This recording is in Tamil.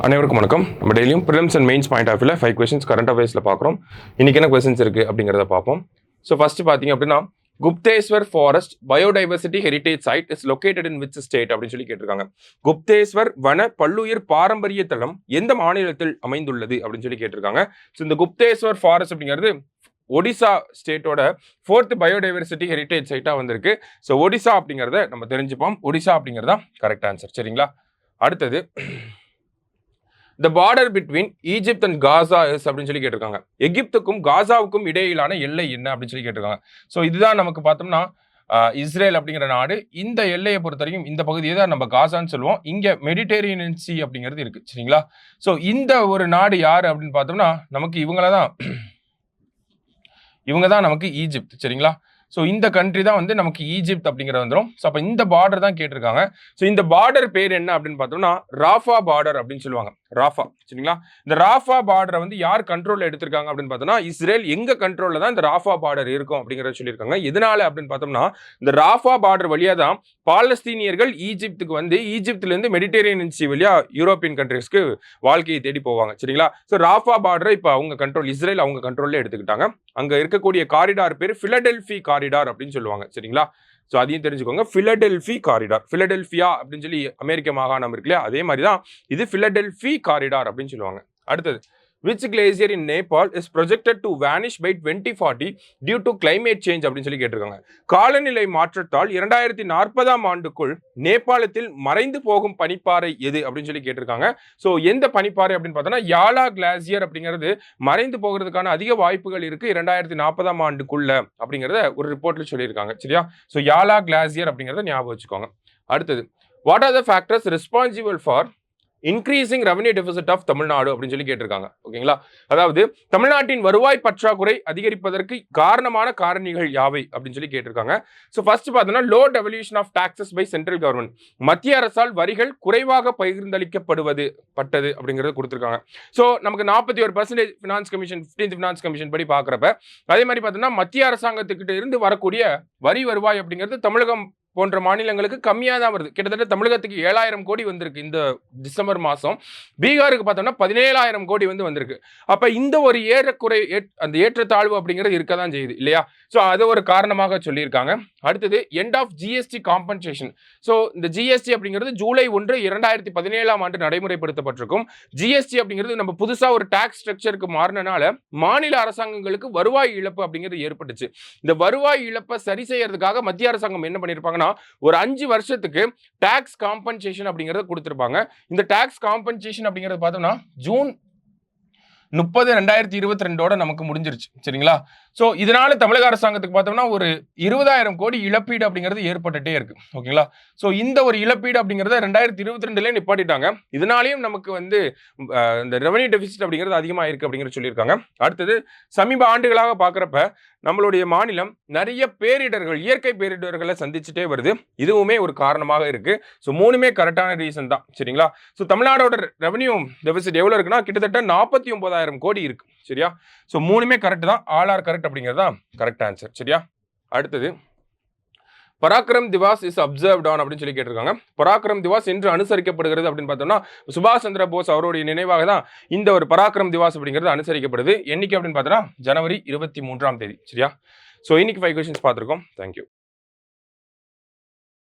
அனைவருக்கும் வணக்கம். நம்ம டெய்லியும் prelims and mains point of வியூல 5 கொஸ்டின்ஸ் கரண்ட் அஃபேர்ஸில் பார்க்குறோம். இன்னைக்கு என்ன கொஸ்டின்ஸ் இருக்குது அப்படிங்கிறத பார்ப்போம். ஸோ ஃபர்ஸ்ட் பார்த்தீங்க அப்படின்னா, Gupteshwar forest biodiversity heritage side is located in which state அப்படின்னு சொல்லி கேட்டிருக்காங்க. குப்தேஸ்வர் வன பல்லுயிர் பாரம்பரிய தளம் எந்த மாநிலத்தில் அமைந்துள்ளது அப்படின்னு சொல்லி கேட்டிருக்காங்க. ஸோ இந்த குப்தேஸ்வர் ஃபாரஸ்ட் அப்படிங்கிறது ஒடிசா ஸ்டேட்டோட 4th பயோடைவர்சிட்டி ஹெரிட்டேஜ் சைட்டாக வந்திருக்கு. ஸோ ஒடிசா அப்படிங்கிறத நம்ம தெரிஞ்சுப்போம். ஒடிசா அப்படிங்கிறதா கரெக்ட் ஆன்சர். சரிங்களா? அடுத்தது, The border between Egypt and Gaza is அப்படின்னு சொல்லி கேட்டிருக்காங்க. எகிப்துக்கும் காசாவுக்கும் இடையிலான எல்லை என்ன அப்படின்னு சொல்லி கேட்டிருக்காங்க. ஸோ இதுதான் நமக்கு பார்த்தோம்னா இஸ்ரேல் அப்படிங்கிற நாடு. இந்த எல்லையை பொறுத்த வரைக்கும் இந்த பகுதியை தான் நம்ம காசான்னு சொல்லுவோம். இங்கே மெடிடேரியன் சி அப்படிங்கிறது இருக்கு. சரிங்களா? ஸோ இந்த ஒரு நாடு யார் அப்படின்னு பார்த்தோம்னா நமக்கு இவங்க தான் நமக்கு ஈஜிப்த். சரிங்களா? ஸோ இந்த கண்ட்ரி தான் வந்து நமக்கு ஈஜிப்த் அப்படிங்கிறது வந்துடும். ஸோ அப்போ இந்த பார்டர் தான் கேட்டிருக்காங்க. ஸோ இந்த பார்டர் பேர் என்ன அப்படின்னு பார்த்தோம்னா ராஃபா பார்டர் அப்படின்னு சொல்லுவாங்க. ராஃபா. சரிங்களா? இந்த ராஃபா பார்டரை வந்து யார் கண்ட்ரோலில் எடுத்திருக்காங்க அப்படின்னு பார்த்தோம்னா இஸ்ரேல் எங்க கண்ட்ரோலில் தான் இந்த ராஃபா பார்டர் இருக்கும் அப்படிங்கிறத சொல்லியிருக்காங்க. எதனால அப்படின்னு பார்த்தோம்னா இந்த ராஃபா பார்டர் வழியாக தான் பாலஸ்தீனியர்கள் ஈஜிப்துக்கு வந்து ஈஜிப்துலேருந்து மெடிடேரியன் சி வழியா யூரோப்பியன் கண்ட்ரிஸ்க்கு வாழ்க்கையை தேடி போவாங்க. சரிங்களா? ஸோ ராஃபா பார்டரை இப்போ அவங்க கண்ட்ரோல், இஸ்ரேல் அவங்க கண்ட்ரோல்ல எடுத்துக்கிட்டாங்க. அங்க இருக்கக்கூடிய காரிடார் பேர் பிலடெல்பி காரிடார் அப்படின்னு சொல்லுவாங்க. சரிங்களா? ஸோ அதையும் தெரிஞ்சுக்கோங்க. பிலடெல்பி காரிடார், பிலடெல்பியா அப்படின்னு சொல்லி அமெரிக்க மாகாணம் இருக்கு இல்லையா, அதே மாதிரி தான் இது பிலடெல்பி காரிடார் அப்படின்னு சொல்லுவாங்க. அடுத்தது, which glacier in Nepal is projected to vanish by 2040 due to climate change அப்படின்னு சொல்லி கேட்டிருக்காங்க. காலநிலை மாற்றத்தால் 2040ஆம் ஆண்டுக்குள் நேபாளத்தில் மறைந்து போகும் பனிப்பாறை எது அப்படின்னு சொல்லி கேட்டிருக்காங்க. ஸோ எந்த பனிப்பாறை அப்படின்னு பார்த்தோம்னா யாலா கிளாசியர் அப்படிங்கிறது மறைந்து போகிறதுக்கான அதிக வாய்ப்புகள் இருக்கு 2040ஆம் ஆண்டுக்குள்ள அப்படிங்கிறத ஒரு ரிப்போர்ட்ல சொல்லியிருக்காங்க. சரியா? ஸோ யாலா கிளாசியர் அப்படிங்கிறத ஞாபகம் வச்சுக்கோங்க. அடுத்தது, what are the factors responsible for increasing revenue deficit of Tamil Nadu அப்படின்னு சொல்லி கேட்டிருக்காங்க. ஓகேங்களா? அதாவது தமிழ்நாட்டின் வருவாய் பற்றாக்குறை அதிகரிப்பதற்கு காரணமான காரணிகள் யாவை அப்படின்னு சொல்லி கேட்டிருக்காங்க. ஸோ ஃபர்ஸ்ட் பார்த்தோம்னா low devolution of taxes by central government, மத்திய அரசால் வரிகள் குறைவாக பகிர்ந்தளிக்கப்படுவது அப்படிங்கிறது கொடுத்துருக்காங்க. ஸோ நமக்கு 41% finance commission 15th finance commission படி பார்க்குறப்ப அதே மாதிரி பார்த்தோம்னா மத்திய அரசாங்கத்துக்கிட்ட இருந்து வரக்கூடிய வரி வருவாய் அப்படிங்கிறது தமிழகம் போன்ற மாநிலங்களுக்கு கம்மியாக தான் வருது. கிட்டத்தட்ட தமிழகத்துக்கு 7000 கோடி வந்திருக்கு இந்த டிசம்பர் மாதம். பீகாருக்கு பார்த்தோம்னா 17,000 கோடி வந்திருக்கு. அப்போ இந்த ஒரு ஏறக்குறை அந்த ஏற்றத்தாழ்வு அப்படிங்கிறது இருக்க தான் செய்யுது இல்லையா? ஸோ அதை ஒரு காரணமாக சொல்லியிருக்காங்க. அடுத்தது, end of GST compensation. So இந்த ஜிஎஸ்டி அப்படிங்கிறது ஜூலை 1, 2017ஆம் ஆண்டு நடைமுறைப்படுத்தப்பட்டிருக்கும். ஜிஎஸ்டி அப்படிங்கிறது நம்ம புதுசாக ஒரு டாக்ஸ் ஸ்ட்ரக்சருக்கு மாறினால மாநில அரசாங்கங்களுக்கு வருவாய் இழப்பு அப்படிங்கிறது ஏற்பட்டுச்சு. இந்த வருவாய் இழப்பை சரி செய்யறதுக்காக மத்திய அரசாங்கம் என்ன பண்ணியிருப்பாங்கன்னா ஒரு 5 வருஷத்துக்கு டாக்ஸ் காம்பன்சேஷன் அப்படிங்கறத கொடுத்திருப்பாங்க. இந்த டாக்ஸ் காம்பன்சேஷன் அப்படிங்கறது பார்த்தோம்னா ஜூன் 30, 2022ஓட நமக்கு முடிஞ்சிருச்சு. சரிங்களா? ஸோ இதனால தமிழக அரசாங்கத்துக்கு பார்த்தோம்னா ஒரு 20,000 கோடி இழப்பீடு அப்படிங்கிறது ஏற்பட்டுட்டே இருக்கு. ஓகேங்களா? ஸோ இந்த ஒரு இழப்பீடு அப்படிங்கிறத 2022லே நிப்பாட்டிட்டாங்க. இதனாலையும் நமக்கு இந்த ரெவன்யூ டெபிசிட் அப்படிங்கிறது அதிகமாக இருக்கு அப்படிங்கிறது சொல்லியிருக்காங்க. அடுத்தது, சமீப ஆண்டுகளாக பார்க்குறப்ப நம்மளுடைய மாநிலம் நிறைய பேரிடர்கள், இயற்கை பேரிடர்களை சந்திச்சுட்டே வருது. இதுவுமே ஒரு காரணமாக இருக்கு. ஸோ மூணுமே கரெக்டான ரீசன் தான். சரிங்களா? ஸோ தமிழ்நாடோட ரெவன்யூ டெபிசிட் எவ்வளவு இருக்குன்னா கிட்டத்தட்ட 49,000 கோடி இருக்கு. சரியா? ஸோ மூணுமே கரெக்ட் தான். ஆல் ஆர் கரெக்ட் அப்படிங்கிறது தான் கரெக்ட் ஆன்சர். சரியா? அடுத்தது, Parakram Diwas is observed on அப்படின்னு சொல்லி கேட்டிருக்காங்க. பராக்கிரம் திவாஸ் என்று அனுசரிக்கப்படுகிறது அப்படின்னு பார்த்தோம்னா சுபாஷ் சந்திர போஸ் அவருடைய நினைவாக தான் இந்த ஒரு பராக்கிரம் திவாஸ் அப்படிங்கிறது அனுசரிக்கப்படுது. என்னைக்கு அப்படின்னு பார்த்தோம்னா ஜனவரி 23ஆம் தேதி. சரியா? ஸோ இன்னைக்கு 5 கொஸ்டின்ஸ் பார்த்துருக்கோம். தேங்க்யூ.